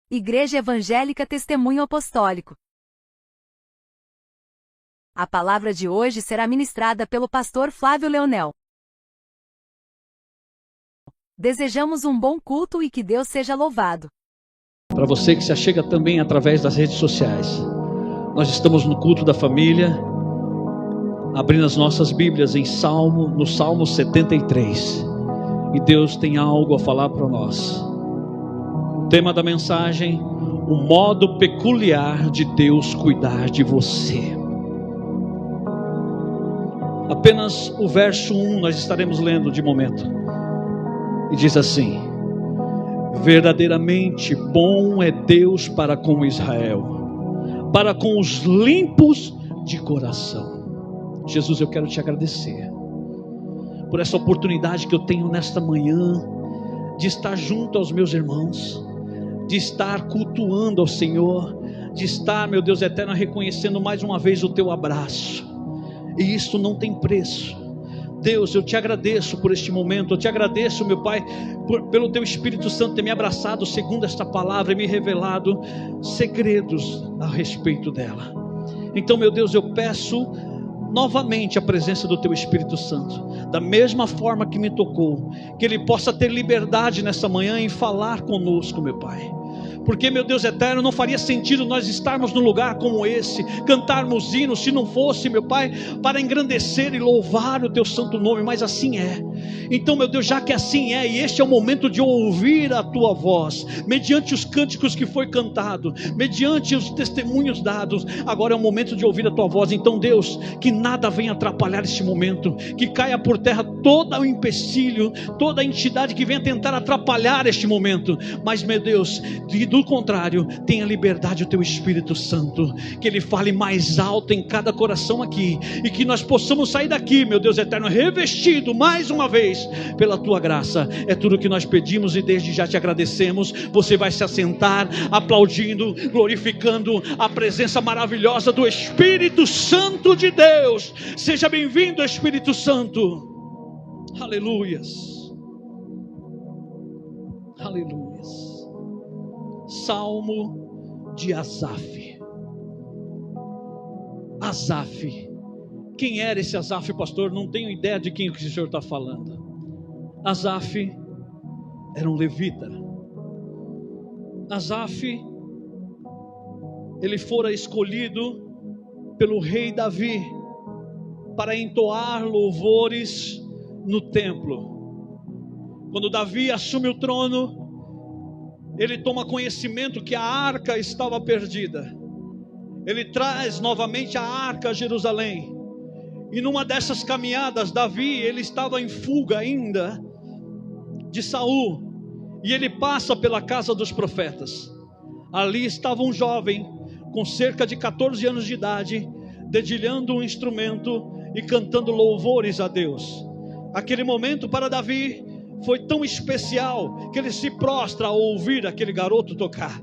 Igreja Evangélica Testemunho Apostólico. A palavra de hoje será ministrada pelo pastor Flávio Leonel. Desejamos um bom culto e que Deus seja louvado. Para você que se achega também através das redes sociais, nós estamos no culto da família, abrindo as nossas Bíblias no Salmo 73, e Deus tem algo a falar para nós. O tema da mensagem: o modo peculiar de Deus cuidar de você. Apenas o verso 1 nós estaremos lendo de momento, e diz assim: verdadeiramente bom é Deus para com Israel, para com os limpos de coração. Jesus, eu quero te agradecer por essa oportunidade que eu tenho nesta manhã de estar junto aos meus irmãos, de estar cultuando ao Senhor, de estar, meu Deus eterno, reconhecendo mais uma vez o teu abraço, e isso não tem preço. Deus, eu te agradeço por este momento, eu te agradeço, meu Pai, pelo teu Espírito Santo ter me abraçado segundo esta palavra e me revelado segredos a respeito dela. Então, meu Deus, eu peço novamente a presença do teu Espírito Santo, da mesma forma que me tocou, que ele possa ter liberdade nessa manhã em falar conosco, meu Pai. Porque, meu Deus eterno, não faria sentido nós estarmos num lugar como esse, cantarmos hinos, se não fosse, meu Pai, para engrandecer e louvar o teu santo nome, mas assim é. Então, meu Deus, já que assim é, e este é o momento de ouvir a tua voz, mediante os cânticos que foi cantado, mediante os testemunhos dados, agora é o momento de ouvir a tua voz. Então, Deus, que nada venha atrapalhar este momento, que caia por terra todo o empecilho, toda a entidade que venha tentar atrapalhar este momento, mas, meu Deus, do contrário, tenha liberdade o teu Espírito Santo, que ele fale mais alto em cada coração aqui, e que nós possamos sair daqui, meu Deus eterno, revestido mais uma vez pela tua graça. É tudo que nós pedimos e desde já te agradecemos. Você vai se assentar aplaudindo, glorificando a presença maravilhosa do Espírito Santo de Deus. Seja bem-vindo, Espírito Santo. Aleluias, aleluias. Salmo de Asaf. Asaf. Quem era esse Asaf, pastor? Não tenho ideia de quem o senhor está falando. Asaf era um levita. Asaf, ele fora escolhido pelo rei Davi para entoar louvores no templo. Quando Davi assume o trono, ele toma conhecimento que a arca estava perdida. Ele traz novamente a arca a Jerusalém. E numa dessas caminhadas, Davi, ele estava em fuga ainda de Saul. E ele passa pela casa dos profetas. Ali estava um jovem com cerca de 14 anos de idade, dedilhando um instrumento e cantando louvores a Deus. Aquele momento para Davi foi tão especial que ele se prostra ao ouvir aquele garoto tocar.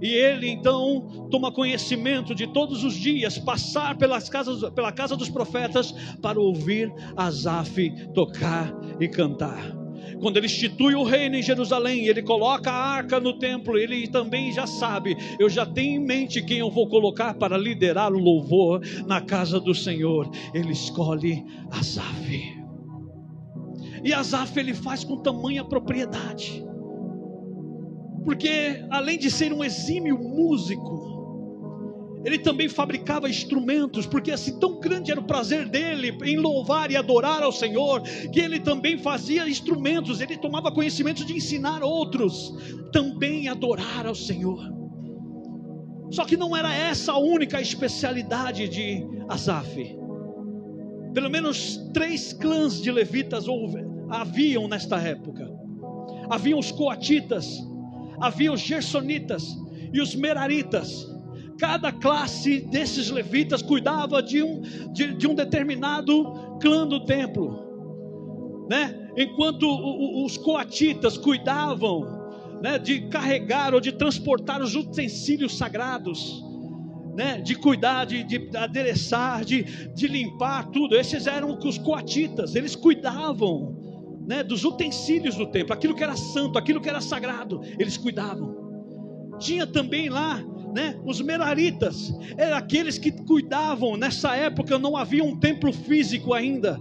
E ele então toma conhecimento de todos os dias passar pela casa dos profetas para ouvir Asaf tocar e cantar. Quando ele institui o reino em Jerusalém, ele coloca a arca no templo, ele também já sabe: eu já tenho em mente quem eu vou colocar para liderar o louvor na casa do Senhor. Ele escolhe Asaf. E Asaf ele faz com tamanha propriedade, porque além de ser um exímio músico, ele também fabricava instrumentos, porque assim tão grande era o prazer dele em louvar e adorar ao Senhor, que ele também fazia instrumentos. Ele tomava conhecimento de ensinar outros também a adorar ao Senhor. Só que não era essa a única especialidade de Asaf. Pelo menos 3 clãs de levitas haviam nesta época. Haviam os coatitas, havia os gersonitas e os meraritas. Cada classe desses levitas cuidava de um determinado clã do templo, né? Enquanto os coatitas cuidavam, né, de carregar ou de transportar os utensílios sagrados, né, de cuidar, de adereçar, de limpar tudo. Esses eram os coatitas. Eles cuidavam, né, dos utensílios do templo, aquilo que era santo, aquilo que era sagrado, eles cuidavam. Tinha também lá, os meraritas, eram aqueles que cuidavam. Nessa época não havia um templo físico ainda,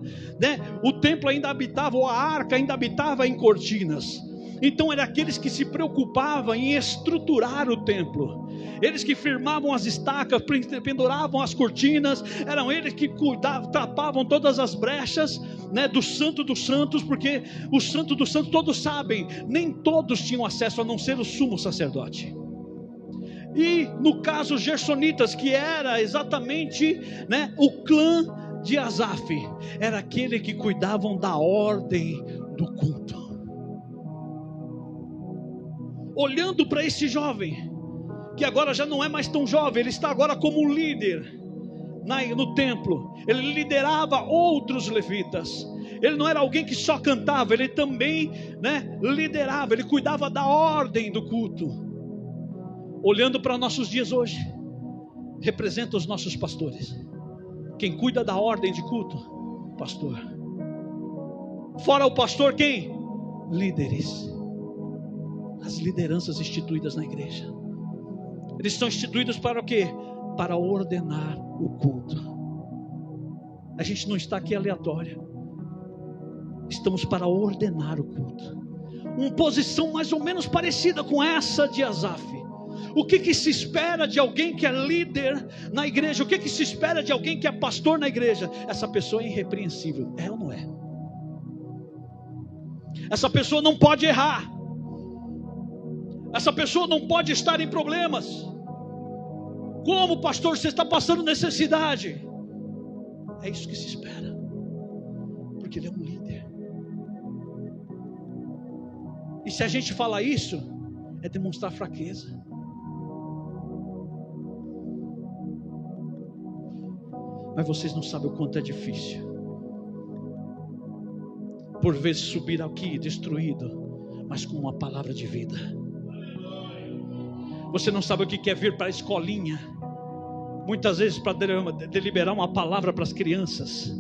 o templo ainda habitava, ou a arca ainda habitava em cortinas. Então eram aqueles que se preocupavam em estruturar o templo, eles que firmavam as estacas, penduravam as cortinas, eram eles que cuidavam, tapavam todas as brechas, do Santo dos Santos, porque o Santo dos Santos, todos sabem, nem todos tinham acesso, a não ser o sumo sacerdote. E no caso os gersonitas, que era exatamente o clã de Asaf, era aquele que cuidavam da ordem do culto. Olhando para esse jovem, que agora já não é mais tão jovem, ele está agora como um líder no templo. Ele liderava outros levitas. Ele não era alguém que só cantava, ele também liderava, ele cuidava da ordem do culto. Olhando para nossos dias hoje, representa os nossos pastores. Quem cuida da ordem de culto? Pastor. Fora o pastor, quem? Líderes. As lideranças instituídas na igreja. Eles são instituídos para o quê? Para ordenar o culto. A gente não está aqui aleatório. Estamos para ordenar o culto. Uma posição mais ou menos parecida com essa de Asaf. O que se espera de alguém que é líder na igreja? O que se espera de alguém que é pastor na igreja? Essa pessoa é irrepreensível. É ou não é? Essa pessoa não pode errar. Essa pessoa não pode estar em problemas. Como, pastor, você está passando necessidade? É isso que se espera, porque ele é um líder. E se a gente fala isso, é demonstrar fraqueza. Mas vocês não sabem o quanto é difícil, por vezes, subir aqui destruído, mas com uma palavra de vida. Você não sabe o que é vir para a escolinha, muitas vezes para deliberar uma palavra para as crianças,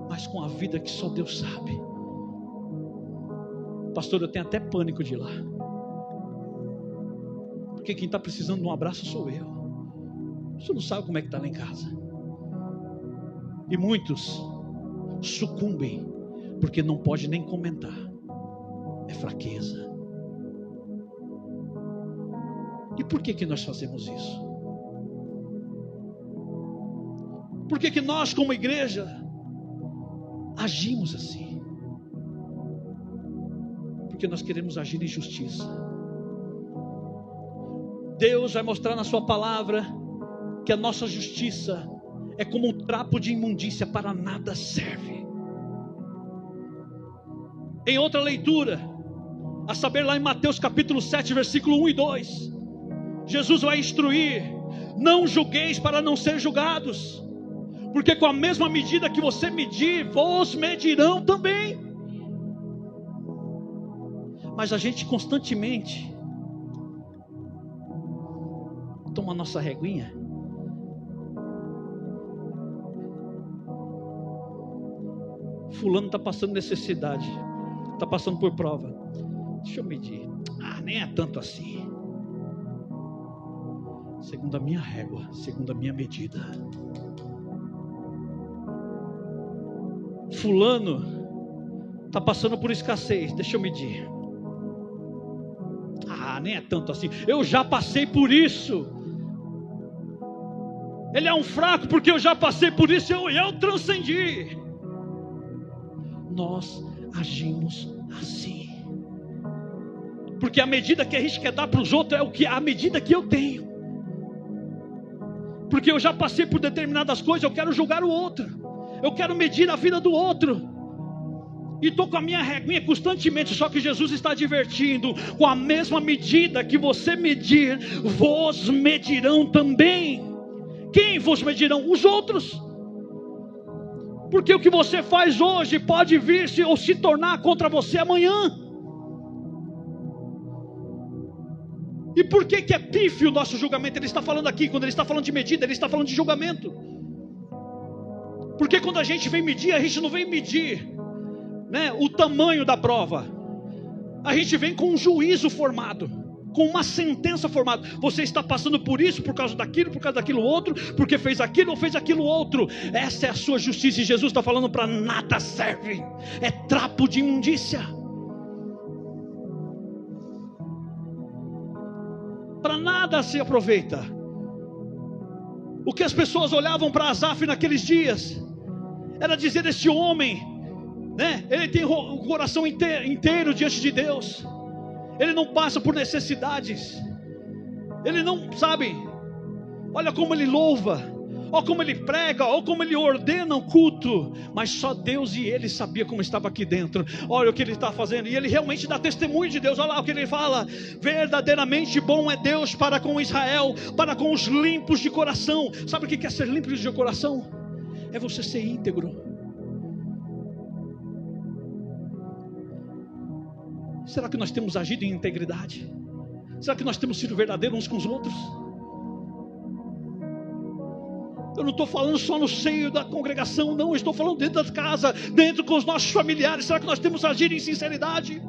mas com a vida que só Deus sabe. Pastor, eu tenho até pânico de ir lá, porque quem está precisando de um abraço sou eu. Você não sabe como é que está lá em casa. E muitos sucumbem porque não pode nem comentar. É fraqueza. E por que nós fazemos isso? Por que nós, como igreja, agimos assim? Porque nós queremos agir em justiça. Deus vai mostrar na sua palavra que a nossa justiça é como um trapo de imundícia, para nada serve. Em outra leitura, a saber lá em Mateus capítulo 7, versículo 1 e 2, Jesus vai instruir: não julgueis para não ser julgados, porque com a mesma medida que você medir, vos medirão também. Mas a gente constantemente toma a nossa reguinha, fulano está passando necessidade, está passando por prova, deixa eu medir, nem é tanto assim, segundo a minha régua, segundo a minha medida. Fulano está passando por escassez, deixa eu medir, nem é tanto assim, eu já passei por isso. Ele é um fraco porque eu já passei por isso, eu transcendi. Nós agimos assim, porque a medida que a gente quer dar para os outros é a medida que eu tenho, porque eu já passei por determinadas coisas, eu quero julgar o outro, eu quero medir a vida do outro, e estou com a minha reguinha constantemente. Só que Jesus está advertindo: com a mesma medida que você medir, vos medirão também. Quem vos medirão? Os outros. Porque o que você faz hoje pode vir ou se tornar contra você amanhã. E por que é pífio o nosso julgamento? Ele está falando aqui, quando ele está falando de medida, ele está falando de julgamento. Porque quando a gente vem medir, a gente não vem medir o tamanho da prova. A gente vem com um juízo formado. com uma sentença formada. Você está passando por isso, por causa daquilo outro, porque fez aquilo ou fez aquilo outro. Essa é a sua justiça, e Jesus está falando: para nada serve, é trapo de imundícia, para nada se aproveita. O que as pessoas olhavam para Asaf naqueles dias era dizer: esse homem, né, ele tem o coração inteiro diante de Deus, ele não passa por necessidades, ele não, sabe, olha como ele louva, olha como ele prega, olha como ele ordena o culto, mas só Deus e ele sabia como estava aqui dentro. Olha o que ele está fazendo, e ele realmente dá testemunho de Deus. Olha lá o que ele fala: verdadeiramente bom é Deus para com Israel, para com os limpos de coração. Sabe o que é ser limpo de coração? É você ser íntegro. Será que nós temos agido em integridade? Será que nós temos sido verdadeiros uns com os outros? Eu não estou falando só no seio da congregação, não. Eu estou falando dentro da casa, dentro com os nossos familiares. Será que nós temos agido em sinceridade?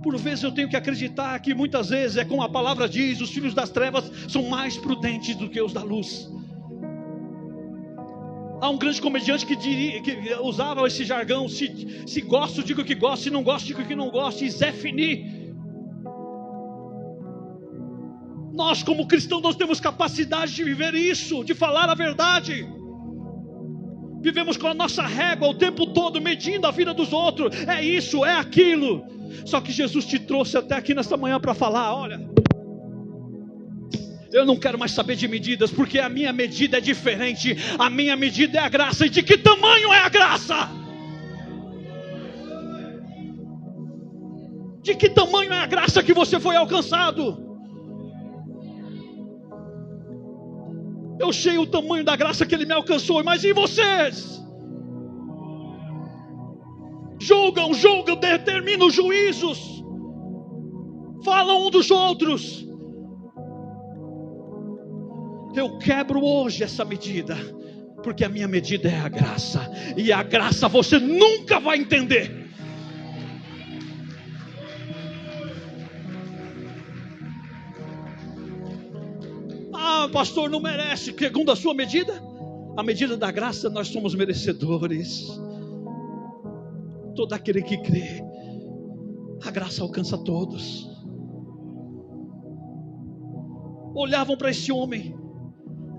Por vezes eu tenho que acreditar que muitas vezes é como a palavra diz: os filhos das trevas são mais prudentes do que os da luz. Há um grande comediante que usava esse jargão: se gosto, digo que gosto; se não gosto, digo que não gosto. E Zé Fini. Nós como cristãos, nós temos capacidade de viver isso, de falar a verdade. Vivemos com a nossa régua o tempo todo, medindo a vida dos outros. É isso, é aquilo. Só que Jesus te trouxe até aqui nesta manhã para falar: olha, eu não quero mais saber de medidas, porque a minha medida é diferente. A minha medida é a graça. E de que tamanho é a graça? De que tamanho é a graça que você foi alcançado? Eu sei o tamanho da graça que Ele me alcançou, mas e vocês? Julgam, determinam juízos, falam um dos outros. Eu quebro hoje essa medida, porque a minha medida é a graça, e a graça você nunca vai entender. Ah, pastor, não merece. Segundo a sua medida, a medida da graça, nós somos merecedores. Todo aquele que crê, a graça alcança todos. Olhavam para esse homem,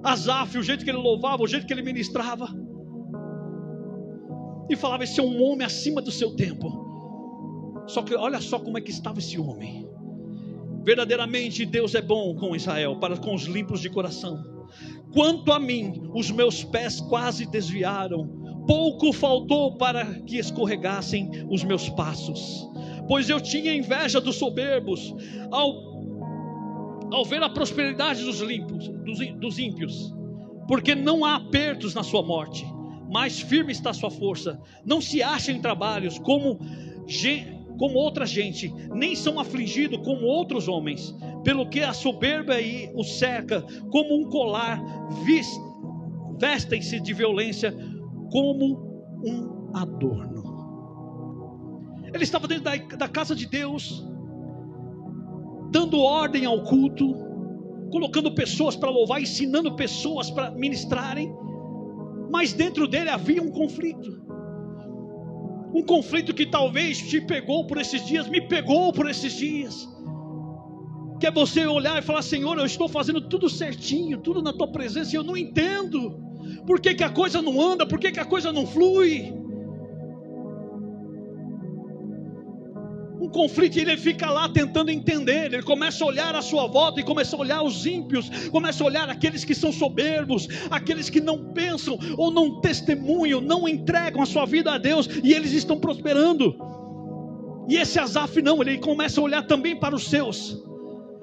Asaf, o jeito que ele louvava, o jeito que ele ministrava, e falava: esse é um homem acima do seu tempo. Só que olha só como é que estava esse homem. Verdadeiramente Deus é bom com Israel, para com os limpos de coração. Quanto a mim, os meus pés quase desviaram, pouco faltou para que escorregassem os meus passos. Pois eu tinha inveja dos soberbos, ao ver a prosperidade dos ímpios, porque não há apertos na sua morte, mais firme está a sua força. Não se acha em trabalhos como outra gente, nem são afligidos como outros homens, pelo que a soberba aí o cerca como um colar, vestem-se de violência como um adorno. Ele estava dentro da casa de Deus, dando ordem ao culto, colocando pessoas para louvar, ensinando pessoas para ministrarem, mas dentro dele havia um conflito. Um conflito que talvez te pegou por esses dias, me pegou por esses dias. Que é você olhar e falar: Senhor, eu estou fazendo tudo certinho, tudo na tua presença, e eu não entendo. Por que a coisa não anda? Por que a coisa não flui? Um conflito, ele fica lá tentando entender. Ele começa a olhar à sua volta e começa a olhar os ímpios, começa a olhar aqueles que são soberbos, aqueles que não pensam ou não testemunham, não entregam a sua vida a Deus, e eles estão prosperando. E esse Asaf não, ele começa a olhar também para os seus.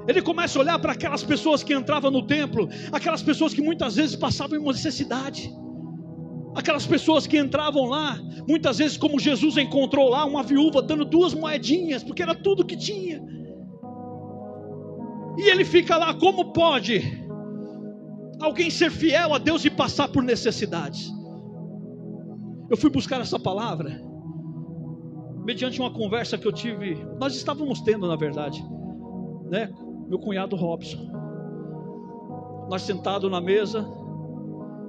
Ele começa a olhar para aquelas pessoas que entravam no templo, aquelas pessoas que muitas vezes passavam uma necessidade, aquelas pessoas que entravam lá, muitas vezes como Jesus encontrou lá uma viúva dando 2 moedinhas, porque era tudo que tinha. E ele fica lá: como pode alguém ser fiel a Deus e passar por necessidades? Eu fui buscar essa palavra, mediante uma conversa que eu tive, nós estávamos tendo, na verdade, né? Meu cunhado Robson, nós sentados na mesa,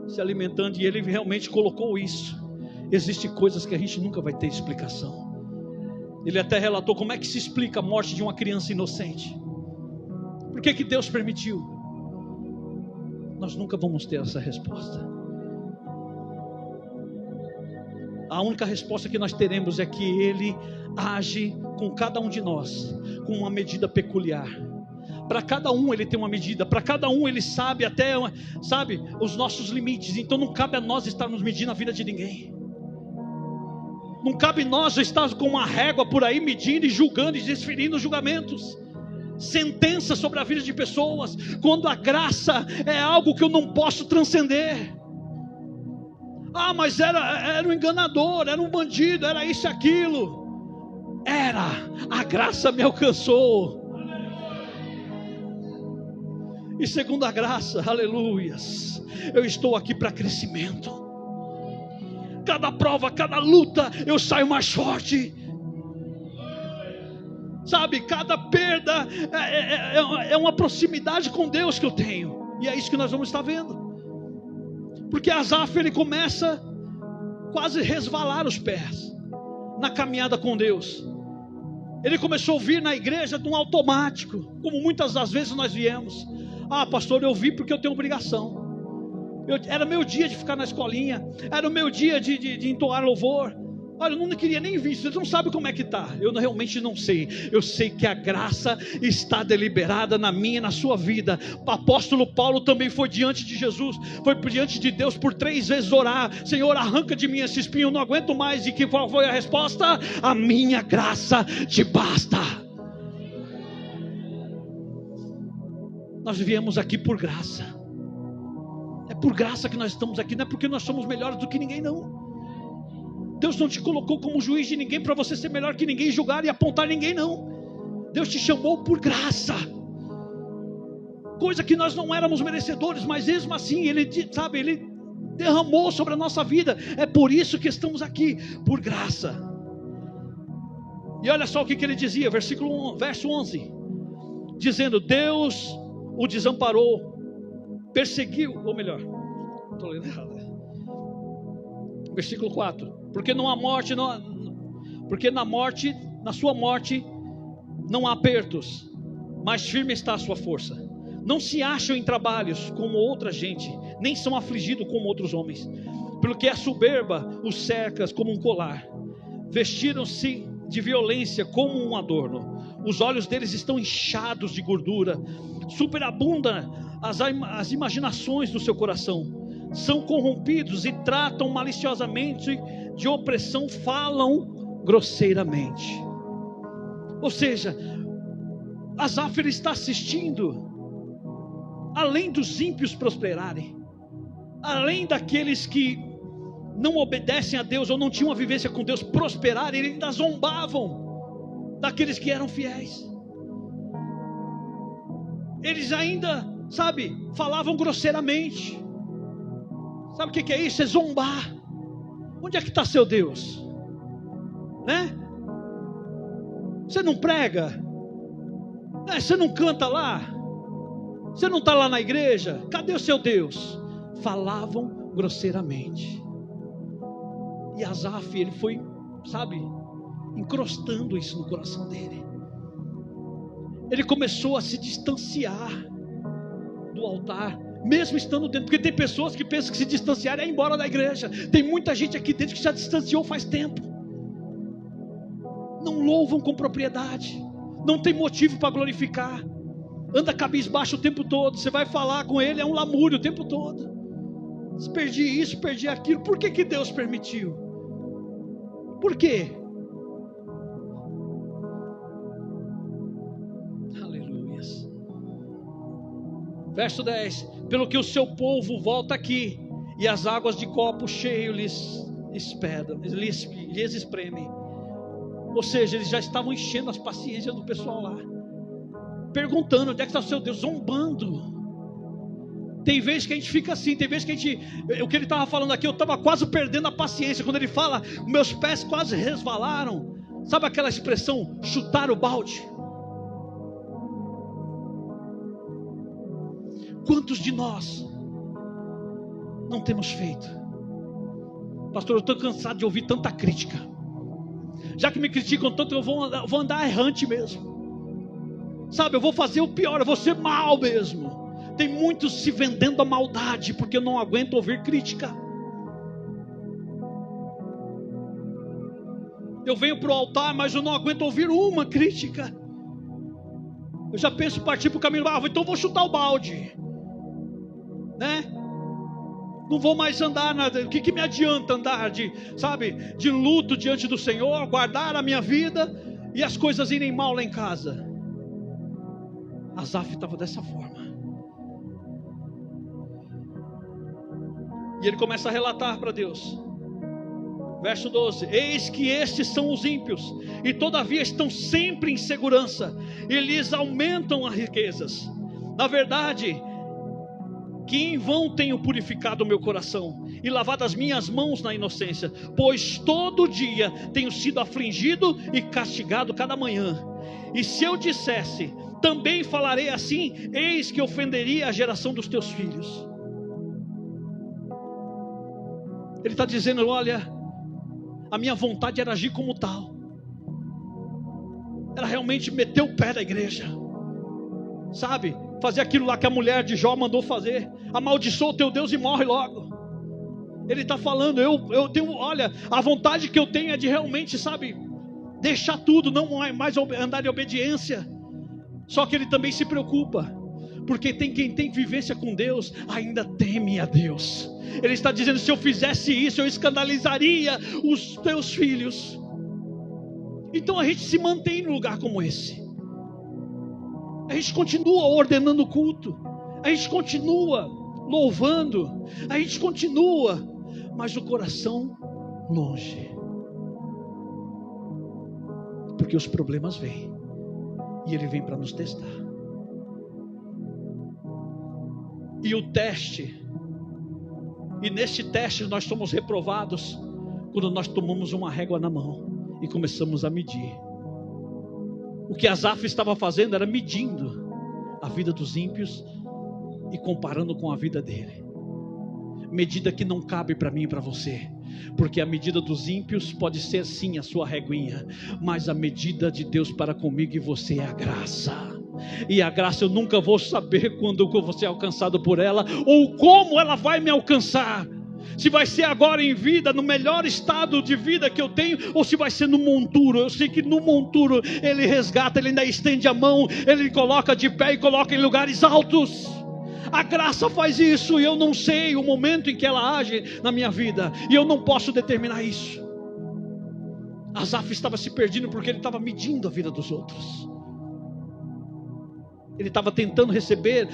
se alimentando, e ele realmente colocou isso. Existem coisas que a gente nunca vai ter explicação. Ele até relatou como é que se explica a morte de uma criança inocente. Por que Deus permitiu? Nós nunca vamos ter essa resposta. A única resposta que nós teremos é que Ele age com cada um de nós com uma medida peculiar. Para cada um Ele tem uma medida, para cada um Ele sabe até, sabe, os nossos limites. Então não cabe a nós estarmos medindo a vida de ninguém. Não cabe nós estar com uma régua por aí medindo e julgando e desferindo julgamentos, sentenças sobre a vida de pessoas, quando a graça é algo que eu não posso transcender. Ah, mas era um enganador, era um bandido, era isso e aquilo. A graça me alcançou. E segundo a graça, aleluias, eu estou aqui para crescimento. Cada prova, cada luta, eu saio mais forte. Sabe, cada perda é uma proximidade com Deus que eu tenho. E é isso que nós vamos estar vendo. Porque Asaf, ele começa quase a resvalar os pés na caminhada com Deus. Ele começou a vir na igreja de um automático, como muitas das vezes nós viemos. Ah, pastor, eu vim porque eu tenho obrigação. Era meu dia de ficar na escolinha, era o meu dia de entoar louvor. Olha, eu não queria nem vir, vocês não sabem como é que está. Eu realmente não sei. Eu sei que a graça está deliberada na minha e na sua vida. O apóstolo Paulo também foi diante de Jesus, foi diante de Deus por 3 vezes orar: Senhor, arranca de mim esse espinho, eu não aguento mais. E qual foi a resposta? A minha graça te basta. Nós viemos aqui por graça. É por graça que nós estamos aqui, não é porque nós somos melhores do que ninguém, não. Deus não te colocou como juiz de ninguém para você ser melhor que ninguém, julgar e apontar ninguém, não. Deus te chamou por graça, coisa que nós não éramos merecedores, mas mesmo assim Ele, sabe, Ele derramou sobre a nossa vida. É por isso que estamos aqui, por graça. E olha só o que ele dizia, verso 11, dizendo: Deus o desamparou, perseguiu, ou melhor, estou lendo errado. Versículo 4: porque não há morte, porque na sua morte não há apertos, mas firme está a sua força. Não se acham em trabalhos como outra gente, nem são afligidos como outros homens. Pelo que a soberba os cerca como um colar, vestiram-se de violência como um adorno. Os olhos deles estão inchados de gordura, superabundam as imaginações do seu coração. São corrompidos e tratam maliciosamente, de opressão falam grosseiramente. Ou seja, Asaf está assistindo, além dos ímpios prosperarem, além daqueles que não obedecem a Deus ou não tinham uma vivência com Deus prosperarem, eles ainda zombavam daqueles que eram fiéis. Eles ainda, sabe, falavam grosseiramente. Sabe o que é isso? É zombar. Onde é que está seu Deus? Né? Você não prega? Né? Você não canta lá? Você não está lá na igreja? Cadê o seu Deus? Falavam grosseiramente. E Asaf, ele foi, sabe, encrostando isso no coração dele. Ele começou a se distanciar do altar, mesmo estando dentro, porque tem pessoas que pensam que se distanciar é ir embora da igreja. Tem muita gente aqui dentro que já distanciou faz tempo. Não louvam com propriedade, não tem motivo para glorificar, anda cabisbaixo o tempo todo. Você vai falar com ele, é um lamúrio o tempo todo. Perdi isso, perdi aquilo. Por que Deus permitiu? Por quê? Aleluias. Verso 10: pelo que o seu povo volta aqui, e as águas de copo cheio lhes espremem. Ou seja, eles já estavam enchendo as paciências do pessoal lá, perguntando: onde é que está o seu Deus? Zombando. Tem vezes que a gente fica assim, tem vezes que a gente, o que ele estava falando aqui, eu estava quase perdendo a paciência, quando ele fala, meus pés quase resvalaram, Sabe aquela expressão, chutar o balde? Quantos de nós não temos feito? Pastor, eu estou cansado de ouvir tanta crítica. Já que me criticam tanto, eu vou andar errante mesmo. Sabe, eu vou fazer o pior, eu vou ser mal mesmo. Tem muitos se vendendo a maldade, porque eu não aguento ouvir crítica. Eu venho para o altar, mas eu não aguento ouvir uma crítica. Eu já penso em partir para o caminho, então vou chutar o balde, né? Não vou mais andar, o que me adianta andar de luto diante do Senhor, guardar a minha vida e as coisas irem mal lá em casa. Asaf estava dessa forma. E ele começa a relatar para Deus. Verso 12: eis que estes são os ímpios, e todavia estão sempre em segurança, e lhes aumentam as riquezas. Na verdade, que em vão tenho purificado o meu coração, e lavado as minhas mãos na inocência, pois todo dia tenho sido afligido e castigado cada manhã. E se eu dissesse, também falarei assim, eis que ofenderia a geração dos teus filhos. Ele está dizendo, olha, a minha vontade era agir como tal, era realmente meter o pé da igreja, sabe, fazer aquilo lá que a mulher de Jó mandou fazer, amaldiçoa o teu Deus e morre logo. Ele está falando, eu tenho, olha, a vontade que eu tenho é de realmente, sabe, deixar tudo, não mais andar em obediência. Só que ele também se preocupa, porque tem quem tem vivência com Deus, ainda teme a Deus. Ele está dizendo, se eu fizesse isso, eu escandalizaria os teus filhos. Então a gente se mantém num lugar como esse. A gente continua ordenando o culto, a gente continua louvando, a gente continua, mas o coração longe. Porque os problemas vêm, e ele vem para nos testar. E o teste, e neste teste nós somos reprovados quando nós tomamos uma régua na mão e começamos a medir. O que Asaf estava fazendo era medindo a vida dos ímpios e comparando com a vida dele. Medida que não cabe para mim e para você, porque a medida dos ímpios pode ser sim a sua reguinha, mas a medida de Deus para comigo e você é a graça. E a graça eu nunca vou saber quando eu vou ser alcançado por ela, ou como ela vai me alcançar. Se vai ser agora em vida, no melhor estado de vida que eu tenho, ou se vai ser no monturo. Eu sei que no monturo ele resgata, ele ainda estende a mão, ele coloca de pé e coloca em lugares altos. A graça faz isso, e eu não sei o momento em que ela age na minha vida, e eu não posso determinar isso. Asaf estava se perdendo porque ele estava medindo a vida dos outros. Ele estava tentando receber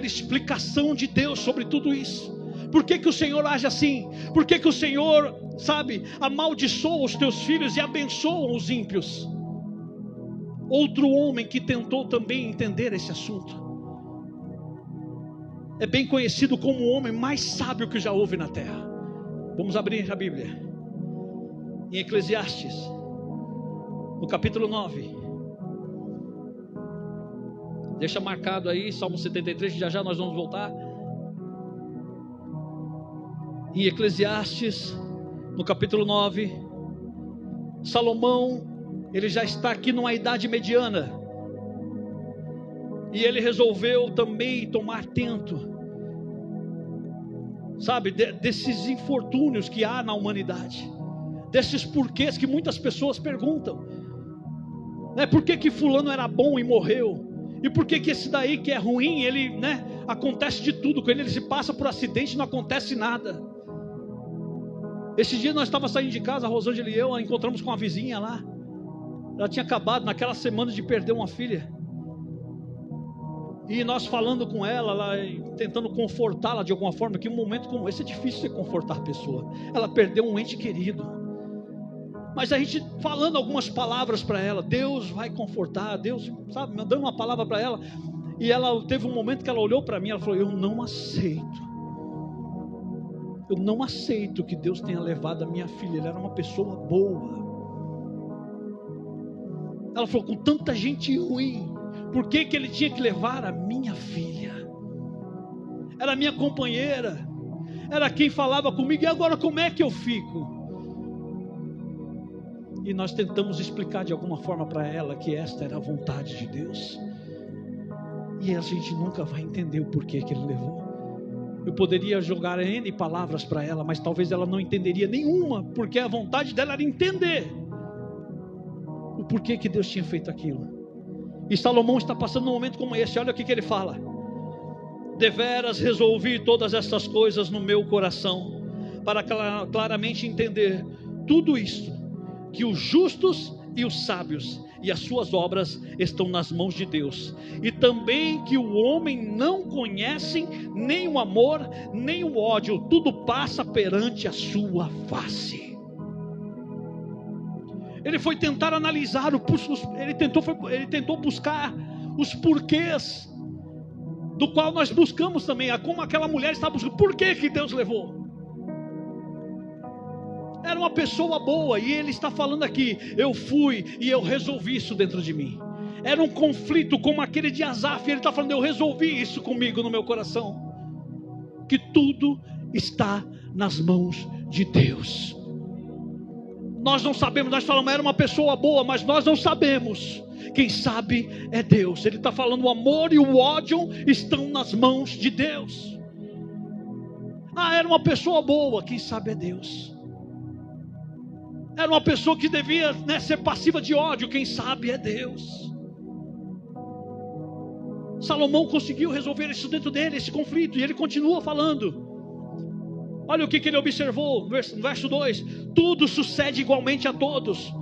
explicação de Deus sobre tudo isso. Por que o Senhor age assim? Por que o Senhor, sabe, amaldiçoa os teus filhos e abençoa os ímpios? Outro homem que tentou também entender esse assunto, é bem conhecido como o homem mais sábio que já houve na terra. Vamos abrir a Bíblia em Eclesiastes, no capítulo 9. Deixa marcado aí, Salmo 73, já nós vamos voltar. Em Eclesiastes, no capítulo 9, Salomão, ele já está aqui numa idade mediana, e ele resolveu também tomar tento, sabe, desses infortúnios que há na humanidade, desses porquês que muitas pessoas perguntam, né? Por que fulano era bom e morreu? E por que esse daí que é ruim, ele, né, acontece de tudo com ele, ele se passa por acidente e não acontece nada. Esse dia nós estávamos saindo de casa, a Rosângela e eu, encontramos com uma vizinha lá. Ela tinha acabado naquela semana de perder uma filha. E nós falando com ela, tentando confortá-la de alguma forma, que um momento como esse é difícil de confortar a pessoa. Ela perdeu um ente querido. Mas a gente falando algumas palavras para ela, Deus vai confortar, Deus, sabe, dando uma palavra para ela. E ela teve um momento que ela olhou para mim, ela falou, eu não aceito que Deus tenha levado a minha filha, ela era uma pessoa boa. Ela falou: com tanta gente ruim, por que ele tinha que levar a minha filha? Era minha companheira, era quem falava comigo, e agora como é que eu fico? E nós tentamos explicar de alguma forma para ela que esta era a vontade de Deus, e a gente nunca vai entender o porquê que ele levou. Eu poderia jogar N palavras para ela, mas talvez ela não entenderia nenhuma, porque a vontade dela era entender o porquê que Deus tinha feito aquilo. E Salomão está passando um momento como esse. Olha o que ele fala: deveras resolvi todas estas coisas no meu coração, para claramente entender tudo isto, que os justos e os sábios e as suas obras estão nas mãos de Deus, e também que o homem não conhece nem o amor nem o ódio, tudo passa perante a sua face. Ele foi tentar analisar, ele tentou buscar os porquês, do qual nós buscamos também, como aquela mulher estava buscando, por que Deus levou? Era uma pessoa boa, e ele está falando aqui: eu fui e eu resolvi isso dentro de mim. Era um conflito como aquele de Asaf, e ele está falando: eu resolvi isso comigo no meu coração, que tudo está nas mãos de Deus. Nós não sabemos, nós falamos era uma pessoa boa, mas nós não sabemos. Quem sabe é Deus. Ele está falando: o amor e o ódio estão nas mãos de Deus. Era uma pessoa boa, quem sabe é Deus. Era uma pessoa que devia, ser passiva de ódio, quem sabe é Deus. Salomão conseguiu resolver isso dentro dele, esse conflito, e ele continua falando. Olha o que ele observou no verso 2: tudo sucede igualmente a todos,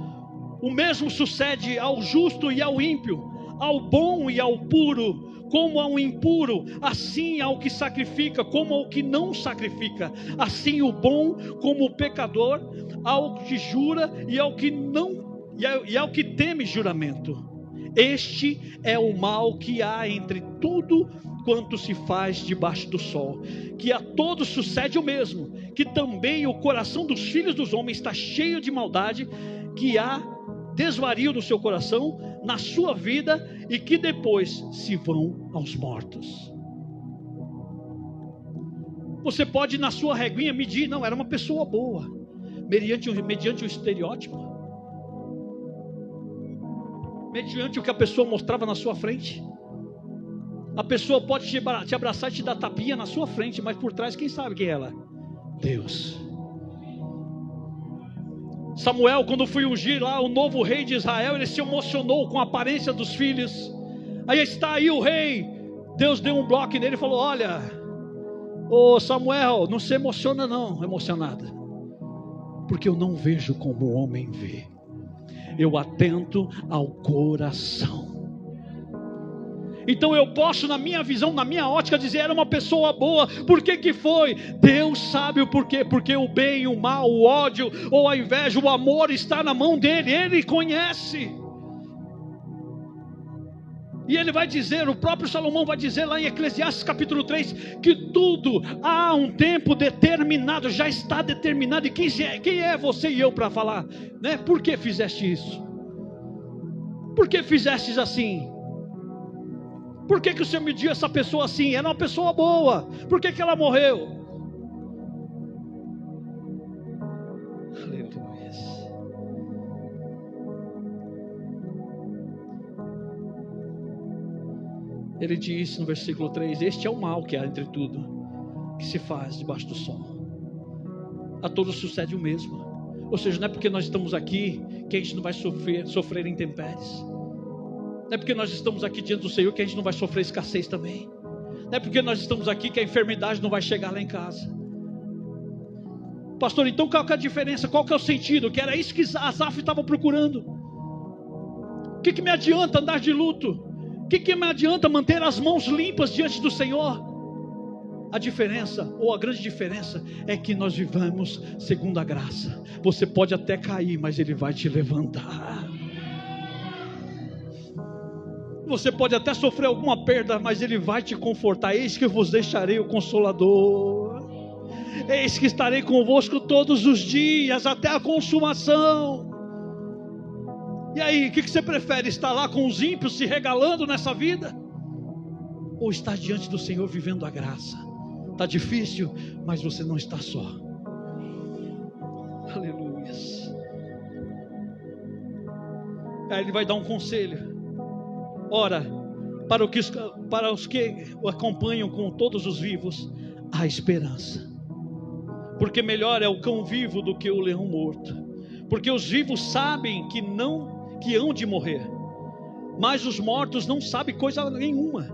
o mesmo sucede ao justo e ao ímpio, ao bom e ao puro, como ao impuro, assim ao que sacrifica, como ao que não sacrifica, assim o bom como o pecador, ao que jura e ao que não, e ao que teme juramento. Este é o mal que há entre tudo quanto se faz debaixo do sol, que a todos sucede o mesmo, que também o coração dos filhos dos homens está cheio de maldade, que há desvario no seu coração, na sua vida, e que depois se vão aos mortos. Você pode na sua reguinha medir: não, era uma pessoa boa, mediante um estereótipo, mediante o que a pessoa mostrava na sua frente. A pessoa pode te abraçar e te dar tapinha na sua frente, mas por trás quem sabe quem é ela? Deus. Samuel, quando foi ungir lá o novo rei de Israel, ele se emocionou com a aparência dos filhos. Aí está aí o rei. Deus deu um bloco nele e falou: olha, ô Samuel, não se emociona não, emocionada, porque eu não vejo como o homem vê, eu atento ao coração. Então eu posso, na minha visão, na minha ótica, dizer: era uma pessoa boa. Por que foi? Deus sabe o porquê. Porque o bem, o mal, o ódio ou a inveja, o amor está na mão dele. Ele conhece. E ele vai dizer, o próprio Salomão vai dizer lá em Eclesiastes capítulo 3, que tudo há um tempo determinado, já está determinado. E quem é você e eu para falar, né? Por que fizeste isso? Por que fizestes assim? Por que o Senhor mediu essa pessoa assim? Era uma pessoa boa. Por que ela morreu? Aleluia. Ele diz no versículo 3: este é o mal que há entre tudo que se faz debaixo do sol. A todos sucede o mesmo. Ou seja, não é porque nós estamos aqui que a gente não vai sofrer intempéries. Não é porque nós estamos aqui diante do Senhor que a gente não vai sofrer escassez também. Não é porque nós estamos aqui que a enfermidade não vai chegar lá em casa. Pastor, então qual que é a diferença? Qual que é o sentido? Que era isso que Asaf estava procurando. O que me adianta andar de luto? O que me adianta manter as mãos limpas diante do Senhor? A diferença, ou a grande diferença, é que nós vivamos segundo a graça. Você pode até cair, mas Ele vai te levantar. Você pode até sofrer alguma perda, mas Ele vai te confortar. Eis que vos deixarei o Consolador. Eis que estarei convosco todos os dias, até a consumação. E aí, o que você prefere? Estar lá com os ímpios se regalando nessa vida? Ou estar diante do Senhor vivendo a graça? Está difícil, mas você não está só. Aleluia. Aí ele vai dar um conselho. Ora, para os que o acompanham com todos os vivos, há esperança. Porque melhor é o cão vivo do que o leão morto. Porque os vivos sabem que hão de morrer, mas os mortos não sabem coisa nenhuma,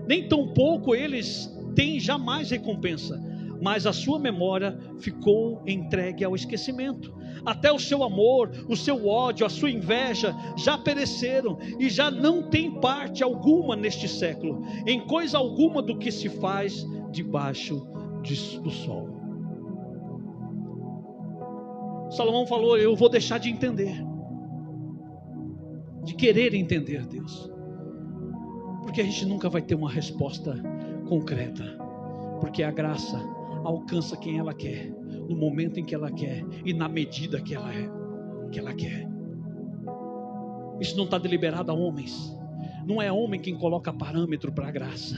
nem tampouco eles têm jamais recompensa. Mas a sua memória ficou entregue ao esquecimento. Até o seu amor, o seu ódio, a sua inveja já pereceram e já não tem parte alguma neste século, em coisa alguma do que se faz debaixo do sol. Salomão falou: eu vou deixar de entender, de querer entender Deus, porque a gente nunca vai ter uma resposta concreta, porque a graça alcança quem ela quer, no momento em que ela quer e na medida que ela quer. Isso não está deliberado a homens. Não é homem quem coloca parâmetro para a graça.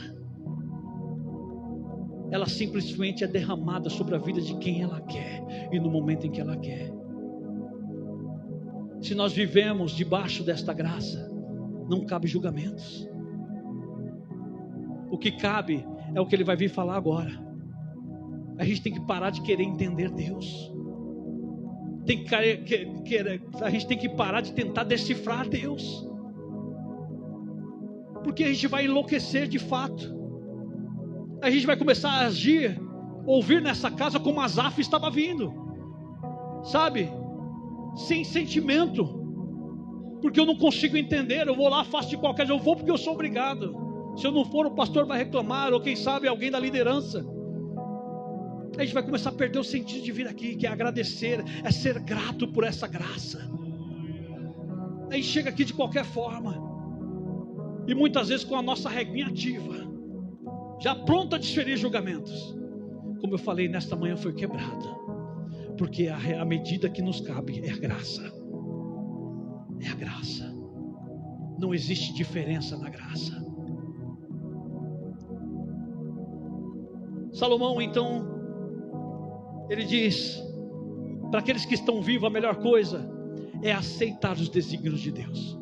Ela simplesmente é derramada sobre a vida de quem ela quer e no momento em que ela quer. Se nós vivemos debaixo desta graça, não cabe julgamentos. O que cabe é o que ele vai vir falar agora. A gente tem que parar de querer entender Deus. A gente tem que parar de tentar decifrar Deus, porque a gente vai enlouquecer de fato. A gente vai começar a agir, ouvir nessa casa como Asaf estava vindo, sabe, sem sentimento, porque eu não consigo entender. Eu vou lá, faço de qualquer jeito, eu vou porque eu sou obrigado. Se eu não for, o pastor vai reclamar, ou quem sabe alguém da liderança. A gente vai começar a perder o sentido de vir aqui, que é agradecer, é ser grato por essa graça. A gente chega aqui de qualquer forma, e muitas vezes com a nossa reguinha ativa, já pronta a desferir julgamentos. Como eu falei, nesta manhã foi quebrada, porque a medida que nos cabe é a graça. É a graça. Não existe diferença na graça. Salomão então, ele diz, para aqueles que estão vivos, a melhor coisa é aceitar os desígnios de Deus.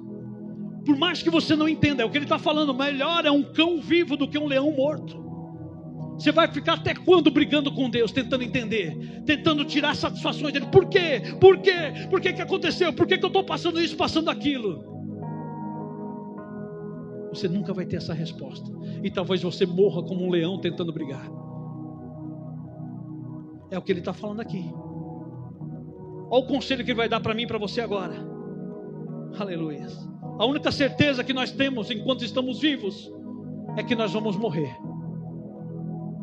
Por mais que você não entenda, é o que ele está falando, melhor é um cão vivo do que um leão morto. Você vai ficar até quando brigando com Deus, tentando entender, tentando tirar satisfações dele? Por quê? Por quê? Por que que aconteceu? Por que que eu estou passando isso, passando aquilo? Você nunca vai ter essa resposta, e talvez você morra como um leão tentando brigar. É o que ele está falando aqui. Olha o conselho que ele vai dar para mim e para você agora. Aleluia. A única certeza que nós temos enquanto estamos vivos é que nós vamos morrer.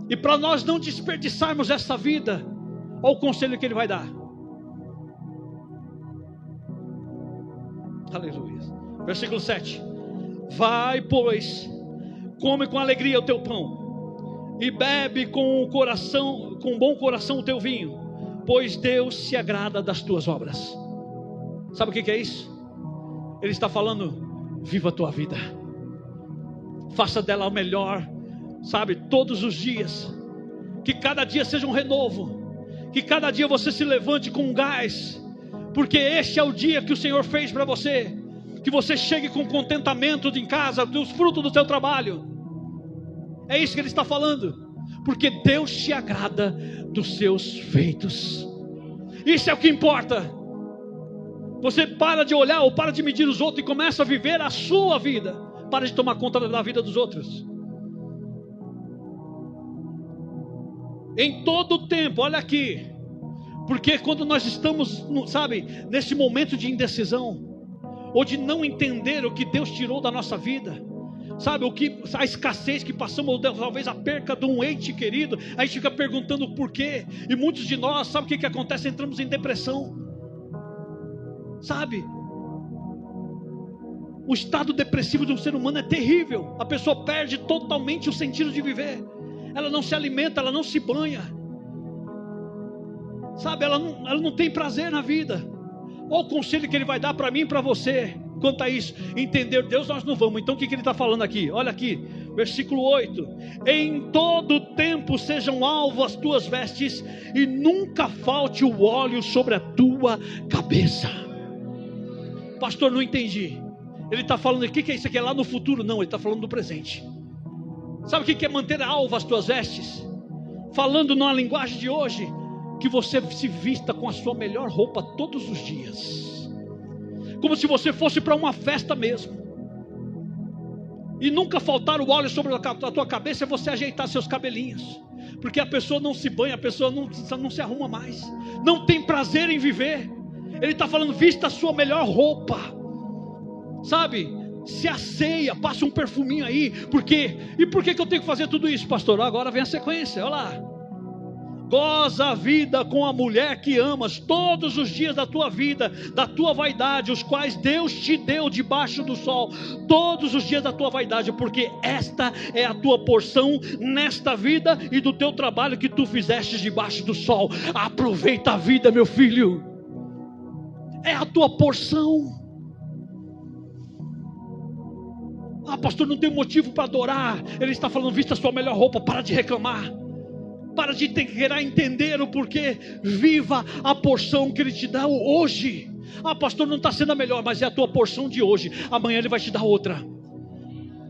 E para nós não desperdiçarmos essa vida, olha o conselho que ele vai dar. Aleluia. Versículo 7. Vai, pois, come com alegria o teu pão, e bebe com bom coração o teu vinho, pois Deus se agrada das tuas obras. Sabe o que é isso? Ele está falando: viva a tua vida, faça dela o melhor, sabe, todos os dias, que cada dia seja um renovo, que cada dia você se levante com gás, porque este é o dia que o Senhor fez para você, que você chegue com contentamento em casa, dos frutos do seu trabalho. É isso que ele está falando, porque Deus se agrada dos seus feitos. Isso é o que importa. Você para de olhar ou para de medir os outros e começa a viver a sua vida. Para de tomar conta da vida dos outros. Em todo o tempo, olha aqui, porque quando nós estamos, sabe, nesse momento de indecisão, ou de não entender o que Deus tirou da nossa vida, sabe, a escassez que passamos, ou talvez a perca de um ente querido, a gente fica perguntando por quê, e muitos de nós, sabe o que acontece? Entramos em depressão, sabe, o estado depressivo de um ser humano é terrível, a pessoa perde totalmente o sentido de viver, ela não se alimenta, ela não se banha, sabe, ela não tem prazer na vida. Olha o conselho que ele vai dar para mim e para você: quanto a isso. Entender Deus nós não vamos. Então o que ele está falando aqui? Olha aqui, versículo 8: em todo tempo sejam alvo as tuas vestes, e nunca falte o óleo sobre a tua cabeça. Pastor, não entendi. Ele está falando, o que é isso aqui? É lá no futuro? Não, ele está falando do presente. Sabe o que é manter alvo as tuas vestes? Falando na linguagem de hoje, que você se vista com a sua melhor roupa todos os dias, como se você fosse para uma festa mesmo, e nunca faltar o óleo sobre a tua cabeça. É você ajeitar seus cabelinhos, porque a pessoa não se banha, a pessoa não se arruma mais, não tem prazer em viver. Ele está falando, vista a sua melhor roupa, sabe? Se asseia, passa um perfuminho aí. Por quê? E por que eu tenho que fazer tudo isso, pastor? Agora vem a sequência, olha lá. Goza a vida com a mulher que amas todos os dias da tua vida, da tua vaidade, os quais Deus te deu debaixo do sol, todos os dias da tua vaidade, porque esta é a tua porção nesta vida e do teu trabalho que tu fizeste debaixo do sol. Aproveita a vida, meu filho, é a tua porção. Ah, pastor, não tem motivo para adorar. Ele está falando, vista a sua melhor roupa, para de reclamar. Para de querer entender o porquê. Viva a porção que Ele te dá hoje. Ah, pastor, não está sendo a melhor, mas é a tua porção de hoje. Amanhã Ele vai te dar outra.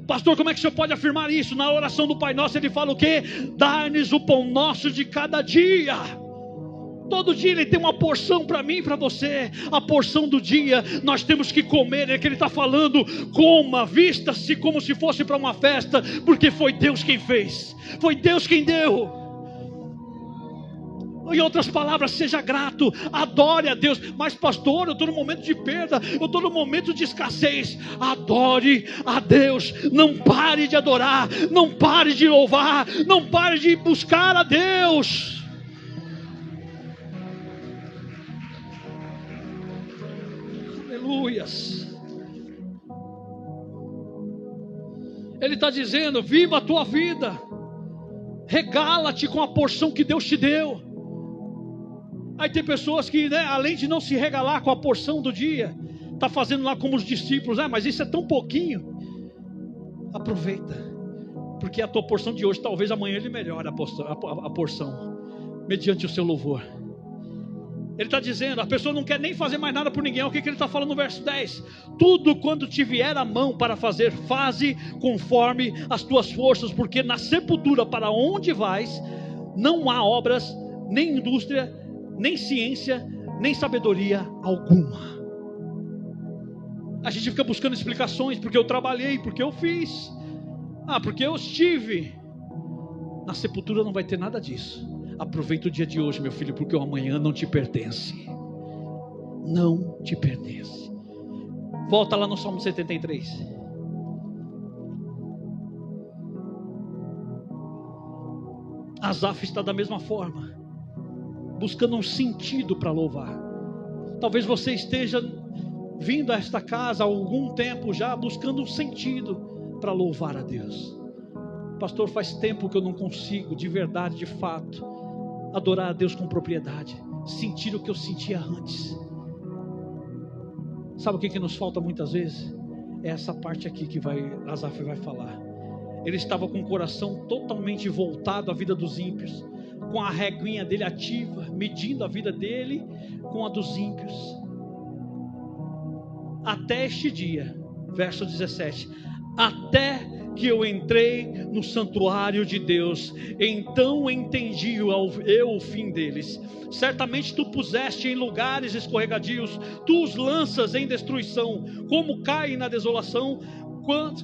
Pastor, como é que o senhor pode afirmar isso? Na oração do Pai Nosso Ele fala o quê? Dá-nos o pão nosso de cada dia. Todo dia Ele tem uma porção para mim e para você. A porção do dia nós temos que comer. É que Ele está falando, coma, vista-se como se fosse para uma festa, porque foi Deus quem fez, foi Deus quem deu. Em outras palavras, seja grato, adore a Deus. Mas pastor, eu estou no momento de perda, eu estou no momento de escassez. Adore a Deus, não pare de adorar, não pare de louvar, não pare de buscar a Deus. Aleluias. Ele está dizendo, viva a tua vida, regala-te com a porção que Deus te deu. Aí tem pessoas que, além de não se regalar com a porção do dia, está fazendo lá como os discípulos, mas isso é tão pouquinho. Aproveita, porque a tua porção de hoje, talvez amanhã ele melhore a porção, mediante o seu louvor. Ele está dizendo, a pessoa não quer nem fazer mais nada por ninguém. O que ele está falando no verso 10? Tudo quando te vier a mão para fazer, faze conforme as tuas forças, porque na sepultura para onde vais, não há obras, nem indústria, nem ciência, nem sabedoria alguma. A gente fica buscando explicações, porque eu trabalhei, porque eu fiz, porque eu estive. Na sepultura não vai ter nada disso. Aproveita o dia de hoje, meu filho, porque o amanhã não te pertence. Não te pertence. Volta lá no Salmo 73. Asaf está da mesma forma, buscando um sentido para louvar. Talvez você esteja vindo a esta casa há algum tempo já, buscando um sentido para louvar a Deus. Pastor, faz tempo que eu não consigo, de verdade, de fato, adorar a Deus com propriedade, sentir o que eu sentia antes. Sabe o que nos falta muitas vezes? É essa parte aqui que Asaf vai falar. Ele estava com o coração totalmente voltado à vida dos ímpios, com a reguinha dele ativa, medindo a vida dele com a dos ímpios. Até este dia, verso 17, até que eu entrei no santuário de Deus, então entendi eu o fim deles. Certamente tu puseste em lugares escorregadios, tu os lanças em destruição, como caem na desolação,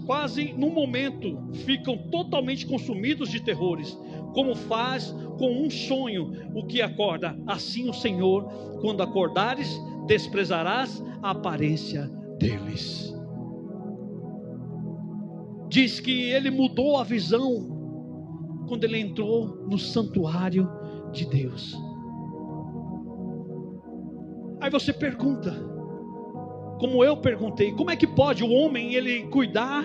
quase num momento ficam totalmente consumidos de terrores, como faz com um sonho o que acorda. Assim o Senhor, quando acordares, desprezarás a aparência deles. Diz que ele mudou a visão quando ele entrou no santuário de Deus. Aí você pergunta, como eu perguntei, como é que pode o homem ele cuidar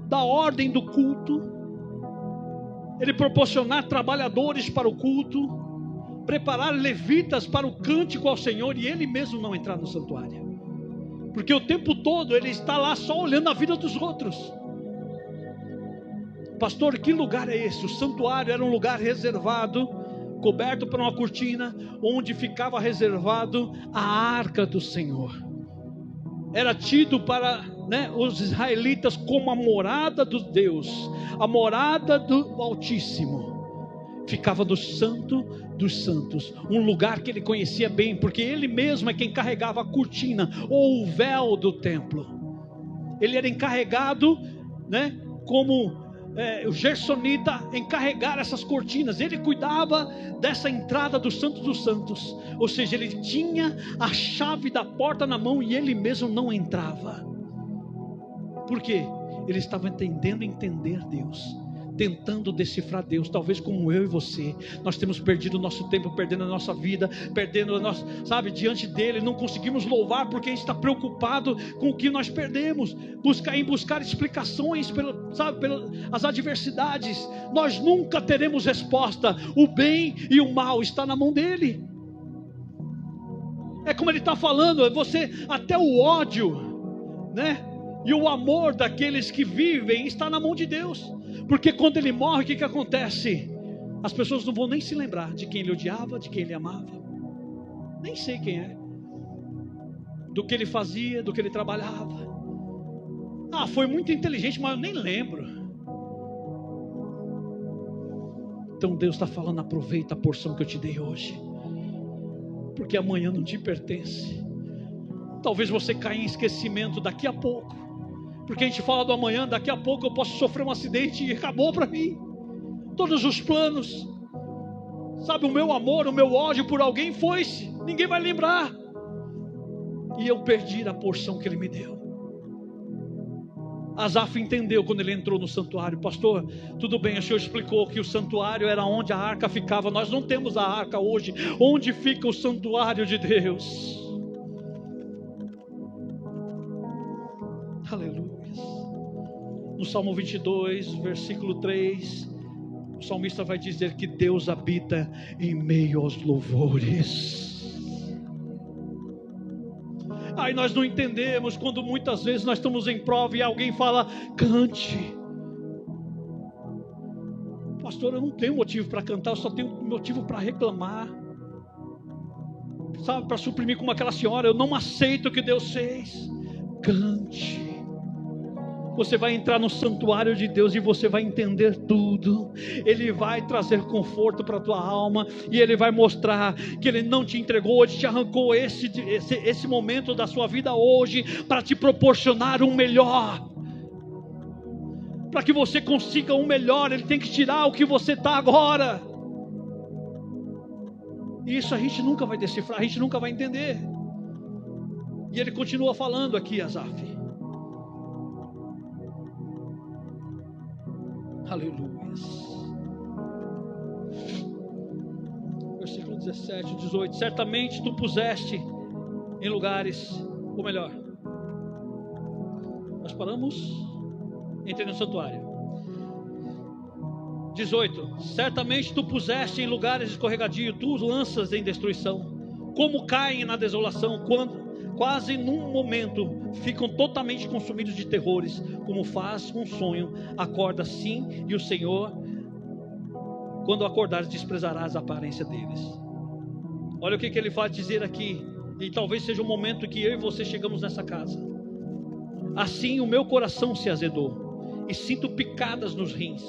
da ordem do culto, ele proporcionar trabalhadores para o culto, preparar levitas para o cântico ao Senhor, e ele mesmo não entrar no santuário? Porque o tempo todo ele está lá só olhando a vida dos outros. Pastor, que lugar é esse? O santuário era um lugar reservado, coberto por uma cortina, onde ficava reservado a arca do Senhor. Era tido para, os israelitas como a morada do Deus, a morada do Altíssimo. Ficava no Santo dos Santos, um lugar que ele conhecia bem, porque ele mesmo é quem carregava a cortina ou o véu do templo. Ele era encarregado, como o gersonita, encarregar essas cortinas. Ele cuidava dessa entrada do Santo dos Santos, ou seja, ele tinha a chave da porta na mão e ele mesmo não entrava. Por quê? Ele estava tentando entender Deus, tentando decifrar Deus. Talvez como eu e você, nós temos perdido o nosso tempo, perdendo a nossa vida, perdendo a nossa, diante dele, não conseguimos louvar porque a gente está preocupado com o que nós perdemos, buscar explicações pelas adversidades. Nós nunca teremos resposta. O bem e o mal está na mão dele. É como ele está falando, você, até o ódio, e o amor daqueles que vivem está na mão de Deus. Porque quando ele morre, o que acontece? As pessoas não vão nem se lembrar de quem ele odiava, de quem ele amava. Nem sei quem é. Do que ele fazia, do que ele trabalhava. Foi muito inteligente, mas eu nem lembro. Então Deus está falando, aproveita a porção que eu te dei hoje, porque amanhã não te pertence. Talvez você caia em esquecimento daqui a pouco, porque a gente fala do amanhã, daqui a pouco eu posso sofrer um acidente e acabou para mim. Todos os planos, o meu amor, o meu ódio por alguém foi-se, ninguém vai lembrar. E eu perdi a porção que ele me deu. Asaf entendeu quando ele entrou no santuário. Pastor, tudo bem, o senhor explicou que o santuário era onde a arca ficava. Nós não temos a arca hoje. Onde fica o santuário de Deus? Aleluia. No Salmo 22, versículo 3, o salmista vai dizer que Deus habita em meio aos louvores. Aí nós não entendemos quando muitas vezes nós estamos em prova e alguém fala, cante. Pastor, eu não tenho motivo para cantar, eu só tenho motivo para reclamar. Para suprimir como aquela senhora, eu não aceito o que Deus fez. Cante. Você vai entrar no santuário de Deus e você vai entender tudo. Ele vai trazer conforto para a tua alma, e Ele vai mostrar que Ele não te entregou hoje, te arrancou esse momento da sua vida hoje para te proporcionar um melhor. Para que você consiga um melhor, Ele tem que tirar o que você está agora. E isso a gente nunca vai decifrar, a gente nunca vai entender. E ele continua falando aqui, Asaf. Aleluia. Versículo 17, 18. Certamente tu puseste em lugares, ou melhor, nós paramos, entrei no santuário. 18. Certamente tu puseste em lugares escorregadios, tu os lanças em destruição, como caem na desolação, quando quase num momento ficam totalmente consumidos de terrores, como faz um sonho, acorda sim, e o Senhor, quando acordares, desprezarás a aparência deles. Olha o que ele vai dizer aqui, e talvez seja o momento que eu e você chegamos nessa casa. Assim o meu coração se azedou, e sinto picadas nos rins.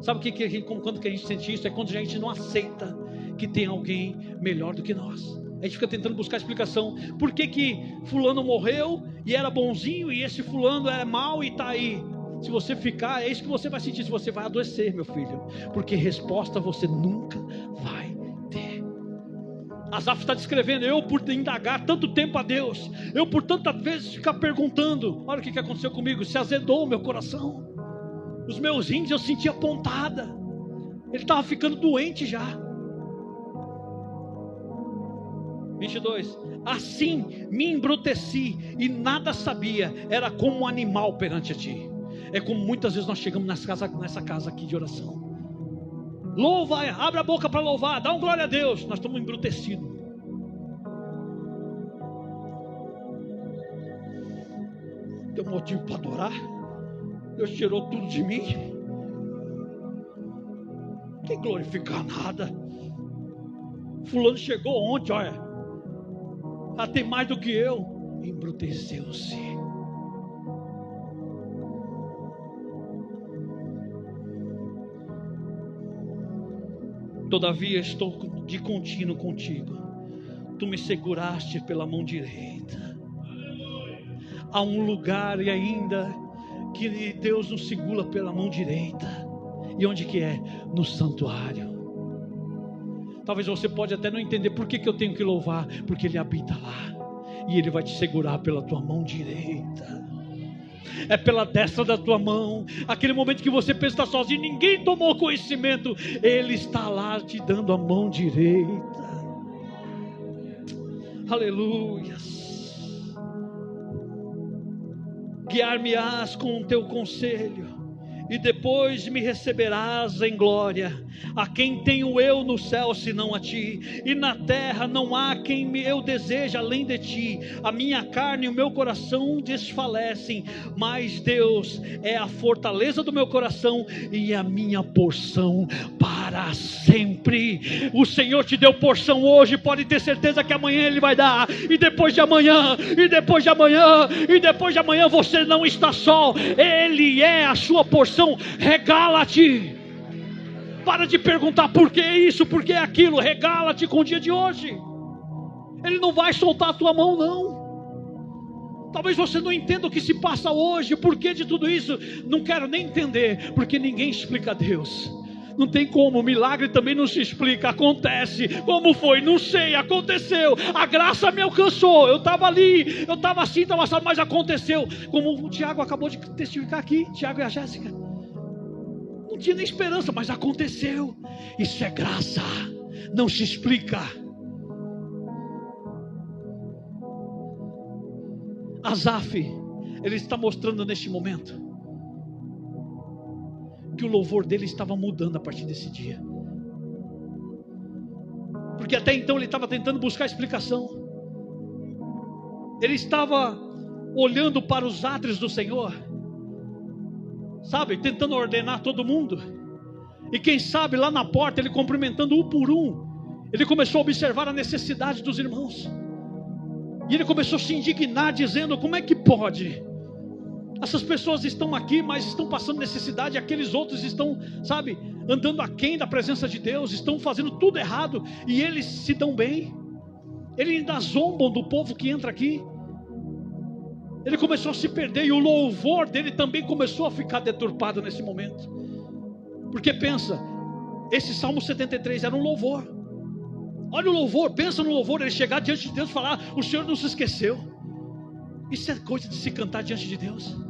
Sabe quando que a gente sente isso? É quando a gente não aceita que tem alguém melhor do que nós. A gente fica tentando buscar explicação. Por que fulano morreu e era bonzinho, e esse fulano é mau e está aí? Se você ficar, é isso que você vai sentir. Se você vai adoecer, meu filho, porque resposta você nunca vai ter. Asaf está descrevendo, eu por indagar tanto tempo a Deus, eu por tantas vezes ficar perguntando, olha o que aconteceu comigo, se azedou o meu coração. Os meus rins eu sentia pontada. Ele estava ficando doente já. 22. Assim me embruteci e nada sabia, era como um animal perante a ti. É como muitas vezes nós chegamos nessa casa aqui de oração. Louva, abre a boca para louvar, dá um glória a Deus. Nós estamos embrutecidos. Tem motivo para adorar? Deus tirou tudo de mim. Não tem que glorificar nada. Fulano chegou ontem, olha, já tem mais do que eu. Embruteceu-se. Todavia estou de contínuo contigo. Tu me seguraste pela mão direita. Há um lugar e ainda que Deus nos segura pela mão direita. E onde que é? No santuário. Talvez você pode até não entender por que eu tenho que louvar. Porque Ele habita lá. E Ele vai te segurar pela tua mão direita. É pela destra da tua mão. Aquele momento que você pensa estar sozinho, ninguém tomou conhecimento, Ele está lá te dando a mão direita. Aleluias. Guiar-me-ás com o teu conselho, e depois me receberás em glória. A quem tenho eu no céu senão a ti? E na terra não há quem eu deseje além de ti. A minha carne e o meu coração desfalecem, mas Deus é a fortaleza do meu coração e a minha porção para sempre. O Senhor te deu porção hoje, pode ter certeza que amanhã Ele vai dar, e depois de amanhã, e depois de amanhã, e depois de amanhã. Você não está só, Ele é a sua porção. Regala-te. Para de perguntar por que isso, por que aquilo. Regala-te com o dia de hoje. Ele não vai soltar a tua mão, não. Talvez você não entenda o que se passa hoje, o porquê de tudo isso. Não quero nem entender, porque ninguém explica a Deus. Não tem como, o milagre também não se explica. Acontece, como foi, não sei, aconteceu. A graça me alcançou, eu estava ali, eu estava assim, estava assado, mas aconteceu. Como o Tiago acabou de testificar aqui, Tiago e a Jéssica. Não tinha nem esperança, mas aconteceu. Isso é graça, não se explica. Asaf, ele está mostrando neste momento que o louvor dele estava mudando a partir desse dia. Porque até então ele estava tentando buscar explicação. Ele estava olhando para os átrios do Senhor, sabe, tentando ordenar todo mundo. E quem sabe lá na porta, ele cumprimentando um por um, ele começou a observar a necessidade dos irmãos. E ele começou a se indignar, dizendo: como é que pode? Essas pessoas estão aqui, mas estão passando necessidade. Aqueles outros estão, sabe, andando aquém da presença de Deus, estão fazendo tudo errado, e eles se dão bem. Eles ainda zombam do povo que entra aqui. Ele começou a se perder, e o louvor dele também começou a ficar deturpado nesse momento. Porque pensa, esse Salmo 73 era um louvor. Olha o louvor, pensa no louvor, ele chegar diante de Deus e falar: o Senhor não se esqueceu. Isso é coisa de se cantar diante de Deus.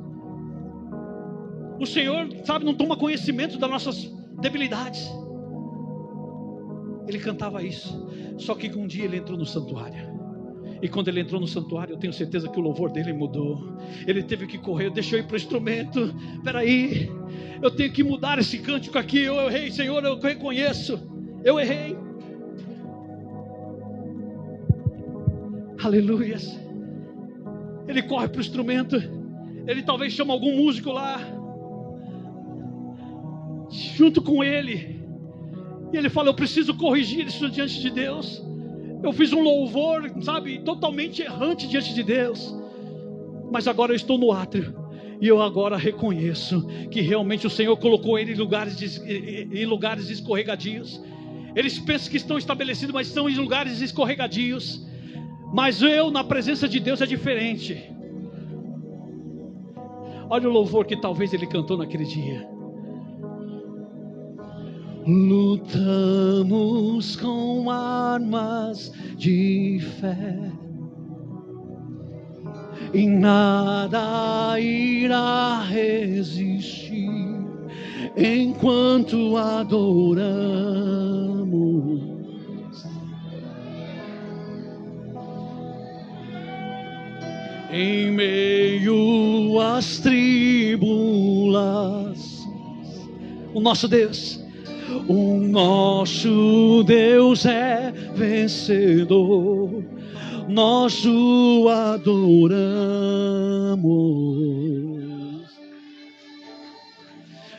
O Senhor, sabe, não toma conhecimento das nossas debilidades. Ele cantava isso. Só que um dia ele entrou no santuário. E quando ele entrou no santuário, eu tenho certeza que o louvor dele mudou. Ele teve que correr, deixa eu ir para o instrumento. Espera aí, eu tenho que mudar esse cântico aqui. Eu errei, Senhor, eu reconheço. Eu errei. Aleluias. Ele corre para o instrumento. Ele talvez chama algum músico lá, junto com ele. E ele fala: eu preciso corrigir isso diante de Deus. Eu fiz um louvor, sabe, totalmente errante diante de Deus. Mas agora eu estou no átrio. E eu agora reconheço que realmente o Senhor colocou ele em lugares escorregadios. Eles pensam que estão estabelecidos, mas estão em lugares escorregadios. Mas eu, na presença de Deus, é diferente. Olha o louvor que talvez ele cantou naquele dia. Lutamos com armas de fé, e nada irá resistir enquanto adoramos. Em meio às tribulações, o nosso Deus é vencedor. nós o adoramos.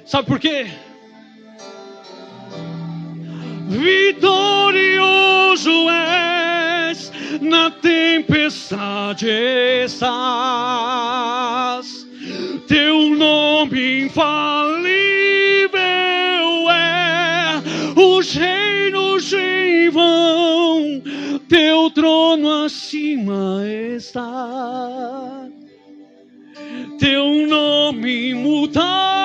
Sabe por quê? Vitorioso és, na tempestade estás. Teu nome infalível é, os reinos em vão, teu trono acima está. Teu nome imutável